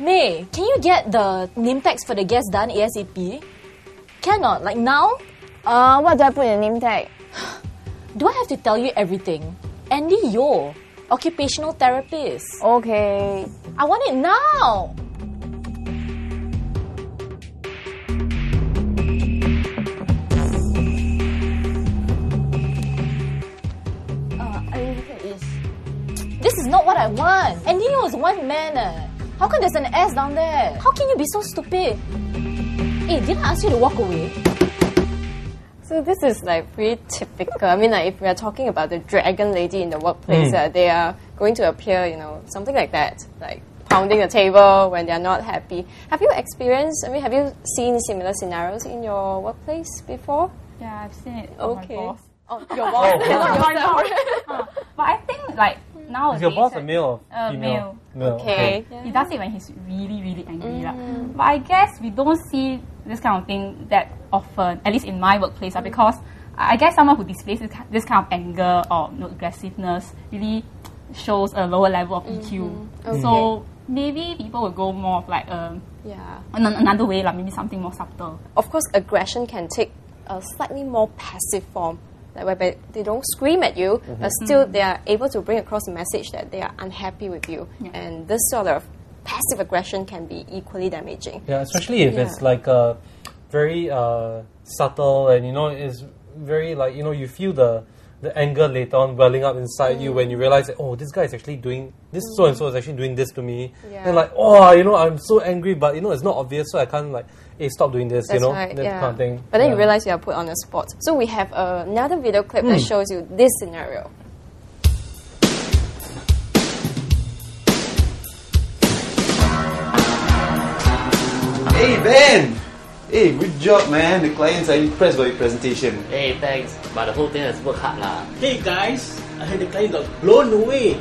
May, can you get the name tags for the guests done ASAP? Cannot, like now? What do I put in the name tag? Do I have to tell you everything? Andy Yo, occupational therapist. Okay. I want it now! This is not what I want. Andy Yo is one man. How come there's an S down there? How can you be so stupid? Hey, didn't I ask you to walk away? So this is like pretty typical. I mean, like if we are talking about the dragon lady in the workplace, they are going to appear, you know, something like that, like pounding the table when they are not happy. Have you experienced? I mean, have you seen similar scenarios in your workplace before? Yeah, I've seen it. Okay. My boss. Oh, your boss, not yourself. But I think like nowadays. Is your boss a male or female? Male. Okay. Yeah. He does it when he's really, really angry. But I guess we don't see this kind of thing that often, at least in my workplace, because I guess someone who displays this kind of anger or aggressiveness really shows a lower level of EQ. Okay. So maybe people will go more of like another way, like maybe something more subtle. Of course, aggression can take a slightly more passive form. Like whereby they don't scream at you, but still they are able to bring across a message that they are unhappy with you. Yeah. And this sort of passive aggression can be equally damaging. Yeah, especially if it's like very subtle and, you know, it's very like, you know, you feel the anger later on welling up inside you when you realize that, oh, this guy is actually doing, this so-and-so is actually doing this to me. Yeah. And like, oh, you know, I'm so angry, but, you know, it's not obvious, so I can't like, hey, stop doing this, That's you know, right, that kind of thing. But then you realize you are put on the spot. So we have another video clip that shows you this scenario. Hey, Ben! Hey, good job, man. The clients are impressed by your presentation. Hey, thanks. But the whole thing has worked hard lah. Hey guys, I heard the client got blown away.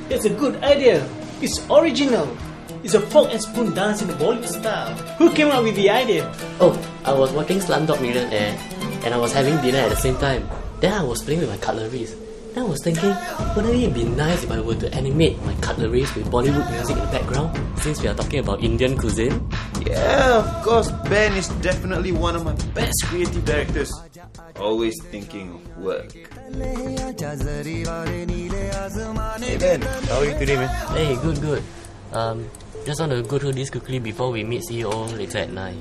That's a good idea. It's original. It's a fork and spoon dance in the Bollywood style. Who came up with the idea? Oh, I was watching Slumdog Millionaire and I was having dinner at the same time. Then I was playing with my cutleries. Then I was thinking, wouldn't it be nice if I were to animate my cutleries with Bollywood music in the background, since we are talking about Indian cuisine? Yeah, of course, Ben is definitely one of my best creative directors. Always thinking of work. Hey Ben, how are you today, man? Hey, good. Just want to go through this quickly before we meet CEO later at 9.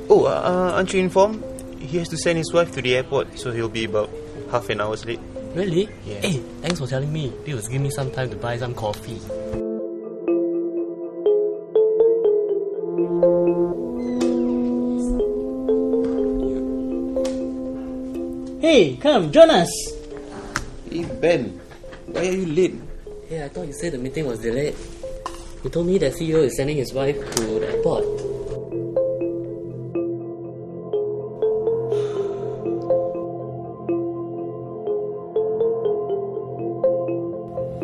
Oh, aren't you informed? He has to send his wife to the airport, so he'll be about half an hour late. Really? Yeah. Hey, thanks for telling me. It was give me some time to buy some coffee. Hey, come, join us. Hey Ben, why are you late? Hey, I thought you said the meeting was delayed. You told me that CEO is sending his wife to the airport.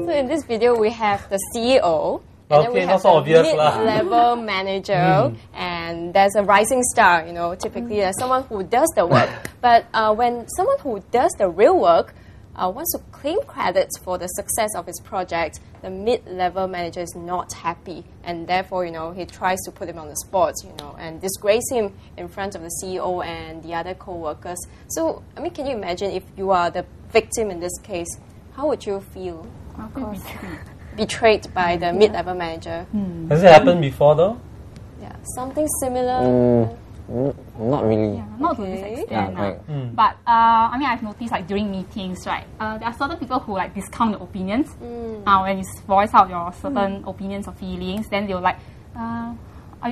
So in this video, we have the CEO. And then we have so the obvious mid-level manager, and there's a rising star. You know, typically there's someone who does the work. But when someone who does the real work wants to claim credits for the success of his project, the mid-level manager is not happy, and therefore, you know, he tries to put him on the spot, you know, and disgrace him in front of the CEO and the other co-workers. So, I mean, can you imagine if you are the victim in this case? How would you feel? Of course. Betrayed by the mid-level manager. Has it happened before though? Yeah, something similar. Not really. Yeah, not to this extent. But I mean, I've noticed like during meetings, right? There are certain people who like discount your opinions. When you voice out your certain opinions or feelings, then they'll like, are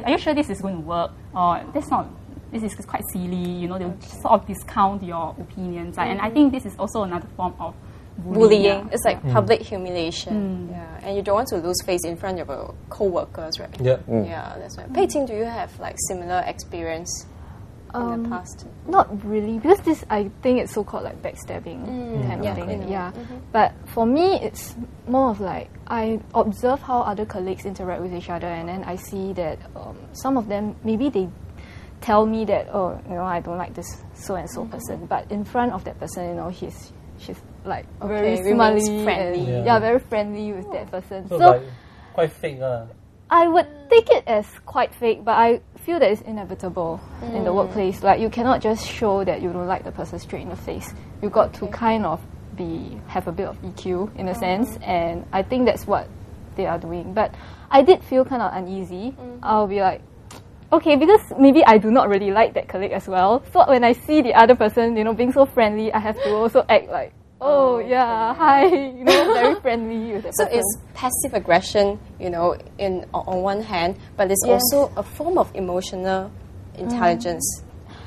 you sure this is going to work? Or this is quite silly. You know, they'll sort of discount your opinions. And I think this is also another form of bullying. It's like public humiliation. Yeah, and you don't want to lose face in front of your co-workers, right? Yeah. Yeah, that's right. Pei Ting, do you have like similar experience in the past? Not really, because this, I think it's so-called like backstabbing kind of thing. Yeah. But for me, it's more of like, I observe how other colleagues interact with each other, and then I see that some of them, maybe they tell me that, oh, you know, I don't like this so-and-so person, but in front of that person, you know, she's like very smiley, friendly. very friendly with that person. So like, quite fake. I would take it as quite fake, but I feel that it's inevitable in the workplace. Like, you cannot just show that you don't like the person straight in the face. You got to kind of have a bit of EQ in a sense, and I think that's what they are doing. But I did feel kind of uneasy. I'll be like, okay, because maybe I do not really like that colleague as well. So when I see the other person, you know, being so friendly, I have to also act like, oh yeah, hi, you know, very friendly with that So person. it's passive aggression, you know, on one hand, but it's also a form of emotional intelligence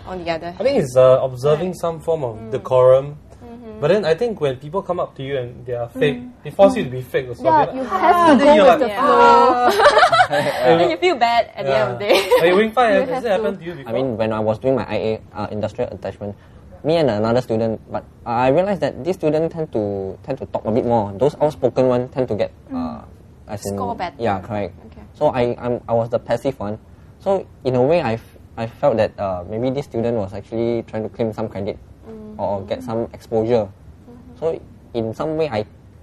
on the other hand. I think it's observing some form of decorum. But then I think when people come up to you and they are fake, they force you to be fake also. Yeah, Like, you have to go with the flow. And you feel bad at the end of the day. Hey, Wing Fai, has it happened to you before? I mean, when I was doing my IA, industrial attachment, me and another student, but I realized that these students tend to talk a bit more. Those outspoken ones tend to get as in score better. Yeah, correct. Okay. So I was the passive one. So in a way, I felt that maybe this student was actually trying to claim some credit or get some exposure. So in some way,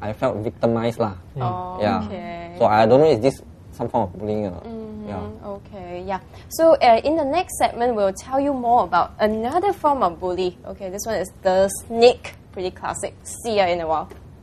I felt victimized lah. Oh, Yeah. okay. So I don't know, is this some form of bullying? Yeah. Okay, yeah. So in the next segment, we'll tell you more about another form of bully. Okay, this one is the snake. Pretty classic. See ya in a while.